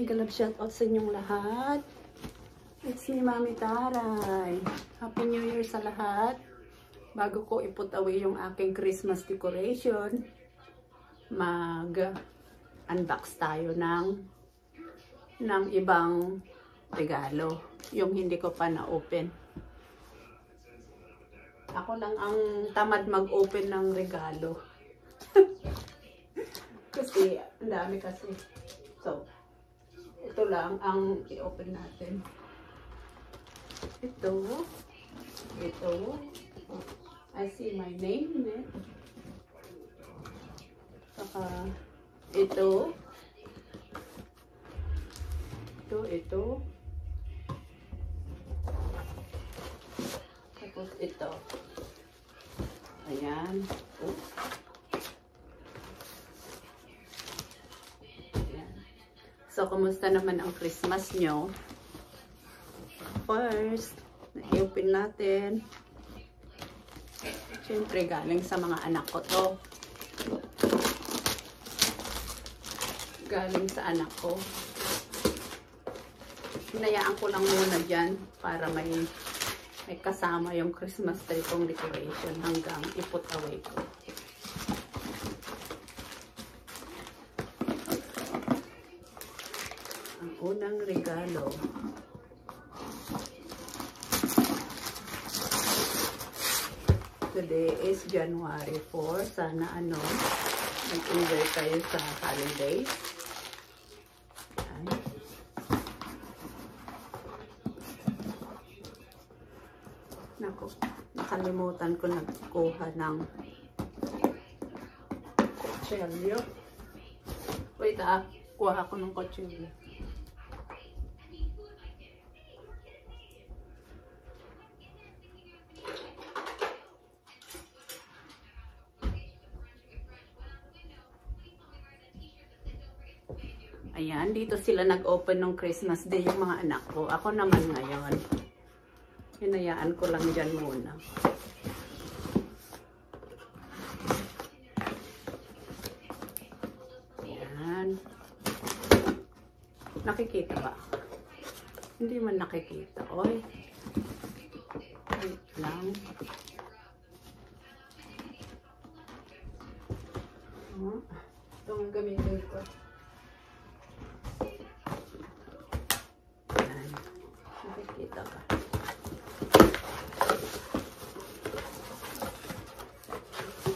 mega love shoutout sa inyong lahat. It's me, Mami Taray. Happy New Year sa lahat. Bago ko i-put away yung aking Christmas decoration, mag-unbox tayo ng ibang regalo. Yung hindi ko pa na-open. Ako lang ang tamad mag-open ng regalo. Kasi, ang dami kasi. So, ito lang ang i-open natin. Ito. I see my name, eh. Saka, ito. Tapos, ito. Ayan. Oops. So, kumusta naman ang Christmas nyo? First, i-open natin. Siyempre, galing sa mga anak ko to. Galing sa anak ko. Hinayaan ko lang muna dyan para may kasama yung Christmas tree kong decoration hanggang i-put away ko. Unang regalo. Today is January 4. Sana mag-enjoy kayo sa holidays. Ayan. Naku, nakalimutan ko nagkuha ng kutsilyo. Wait kuha ako ng kutsilyo. Ayan, dito sila nag-open ng Christmas Day yung mga anak ko. Ako naman ngayon. Hinayaan ko lang dyan muna. Ayan. Nakikita ba? Hindi man nakikita. Oy. Wait lang. Ito ang gamitin ko. Nakikita ka.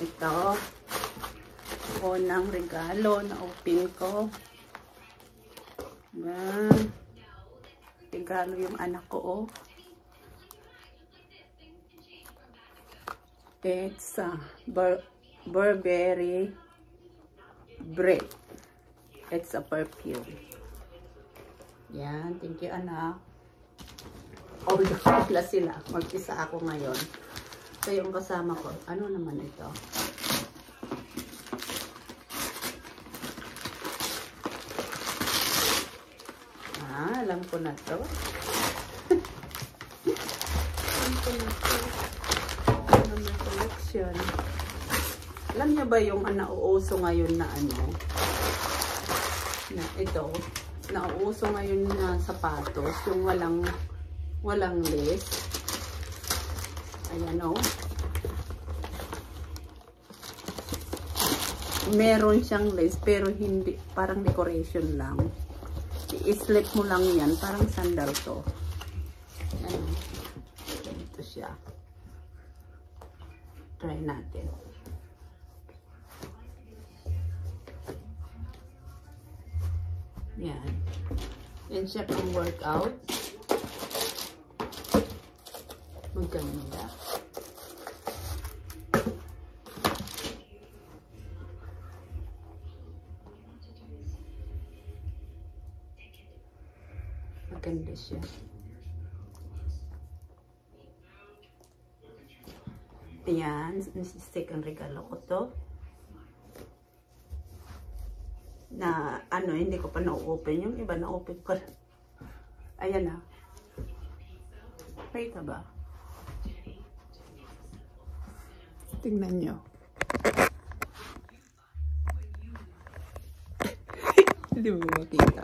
Ito. Unang regalo na open ko. Ayan. Regalo yung anak ko, oh. It's Burberry Breath. It's a perfume. Yan. Thank you, anak. Oh, nakakla sila. Mag-isa ako ngayon. So, yung kasama ko, ano naman ito? Alam ko na to. Alam ko na to. Ano na collection. Alam niya ba yung nauuso ngayon na na ito? Nauuso ngayon na sapatos. Yung walang lace. Ayan, o. Meron siyang lace pero hindi, parang decoration lang. I-slip mo lang yan, parang sandal to. Ayan. Ito siya. Try natin. Yan. Yan siya pang workout. Maganda. Maganda siya. Ayan. Stick ang regalo ko to. Na hindi ko pa na-open. Yung iba na-open ko. Ayan na. Wait ba? Tingnan nyo. Hindi mo makita.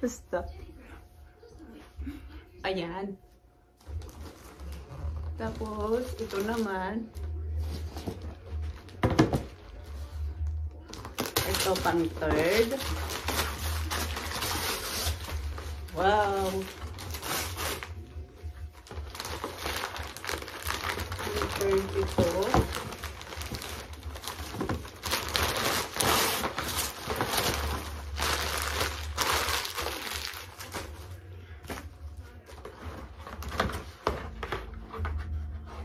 Basta. Ayan. Tapos, ito naman. Ito pang third. Wow. Ang third ito.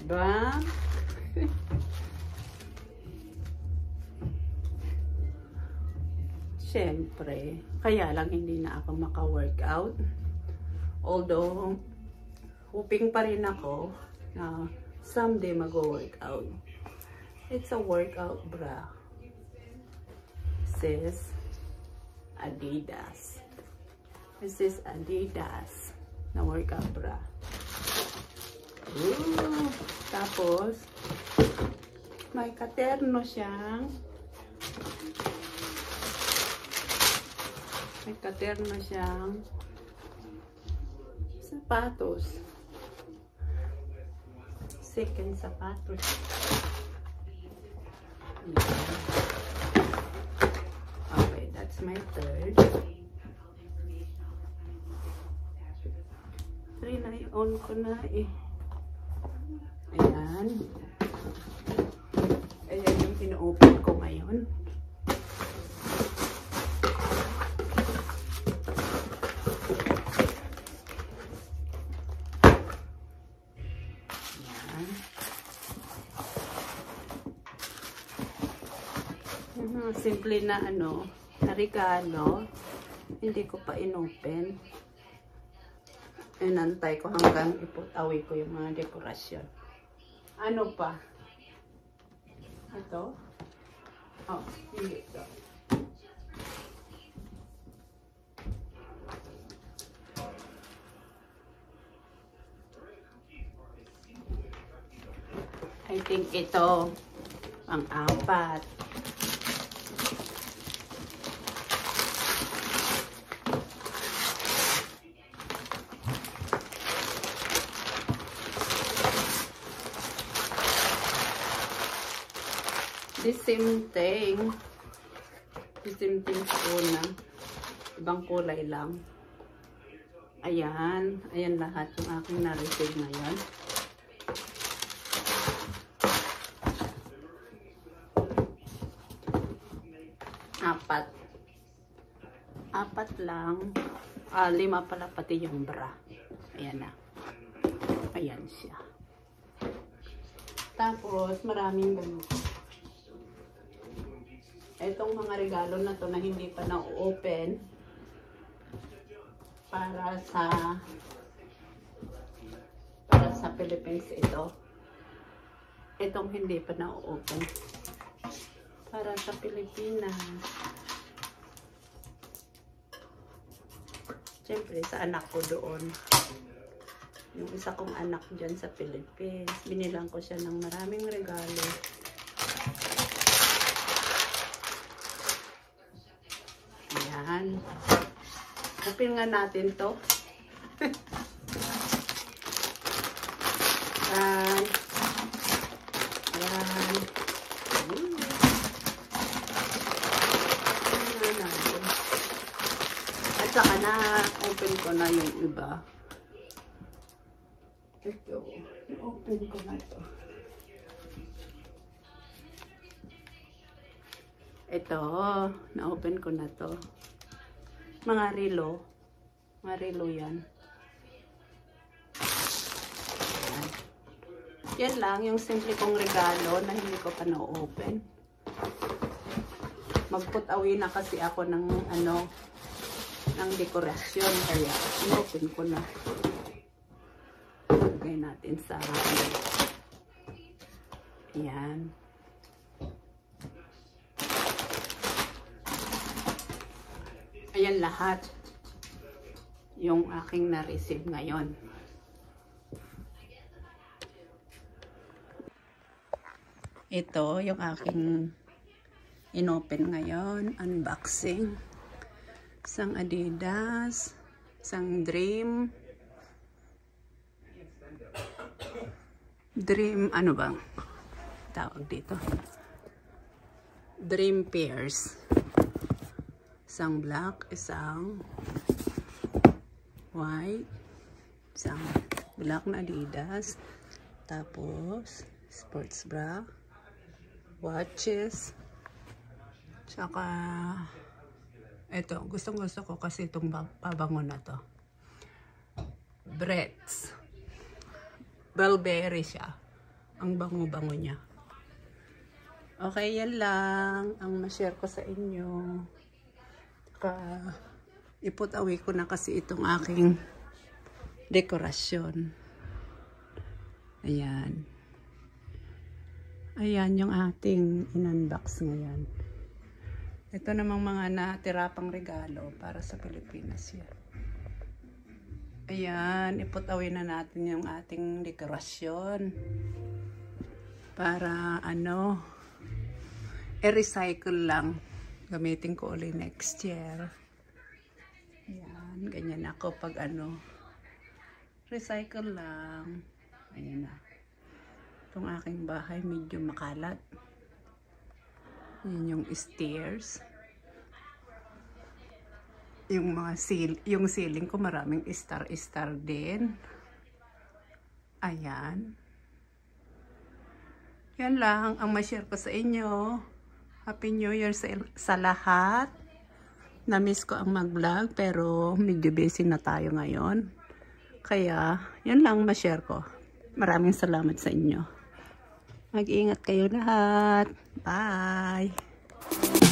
Diba? Siyempre, kaya lang hindi na ako maka-workout. Although, hoping pa rin ako na someday mag-workout. It's a workout bra. This is Adidas. This is Adidas na workout bra. Ooh. Tapos, may katerno siyang sapatos. Second sapatos. Okay, that's my third. Three na i-on ko na eh. Ayan. Ayan yung pina-open ko ngayon. Ayan. Simple na na regalo. Hindi ko pa in-open. Inantay ko hanggang iput away ko yung mga dekorasyon. Ano pa? Ito? Oh, hindi ito. I think ito ang apat. The same thing po na ibang kulay lang. Ayan lahat yung aking na-receive ngayon. Apat lang. 5 pala pati yung bra. Ayan na. Ayan siya. Tapos maraming ganito. Itong mga regalo na to na hindi pa na-open para sa Philippines ito. Itong hindi pa na-open para sa Pilipinas. Siyempre sa anak ko doon. Yung isa kong anak dyan sa Philippines. Binilang ko siya ng maraming regalo. Ayan. Open nga natin to. Ayan. Ayan. At saka na open ko na yung iba. Ito. Open ko na to. Ito. Na-open ko na to. Mga relo. Mga relo yan. Yan lang, yung simple kong regalo na hindi ko pa na-open. Mag-put away na kasi ako ng ng dekorasyon. Kaya, in-open ko na. Lagay natin sa yan. Ayan lahat yung aking na-receive ngayon. Ito yung aking in-open ngayon. Unboxing. Isang Adidas. Isang Dream. Dream, ano ba? Tawag dito. Dream pairs. Isang black, isang white, isang black na Adidas, tapos sports bra, watches, tsaka ito, gustong gusto ko kasi itong pabango na to. Bretts. Burberry siya. Ang bango-bango niya. Okay, yan lang ang ma-share ko sa inyo. Iput away ko na kasi itong aking dekorasyon. Ayan. Ayan yung ating in-unbox ngayon. Ito namang mga natira pang regalo para sa Pilipinas yan. Ayan, iput away na natin yung ating dekorasyon. Para ano, i-recycle lang. Gamitin ko ulit next year. Ayan, ganyan ako pag ano. Recycle lang. Ayan na. Itong aking bahay medyo makalat. Ayan yung stairs. Yung mga yung ceiling ko maraming star-star din. Ayan. Yan lang ang ma-share ko sa inyo. Happy New Year sa lahat. Na-miss ko ang mag-vlog pero medyo busy na tayo ngayon. Kaya, yan lang ma-share ko. Maraming salamat sa inyo. Mag-ingat kayo lahat. Bye!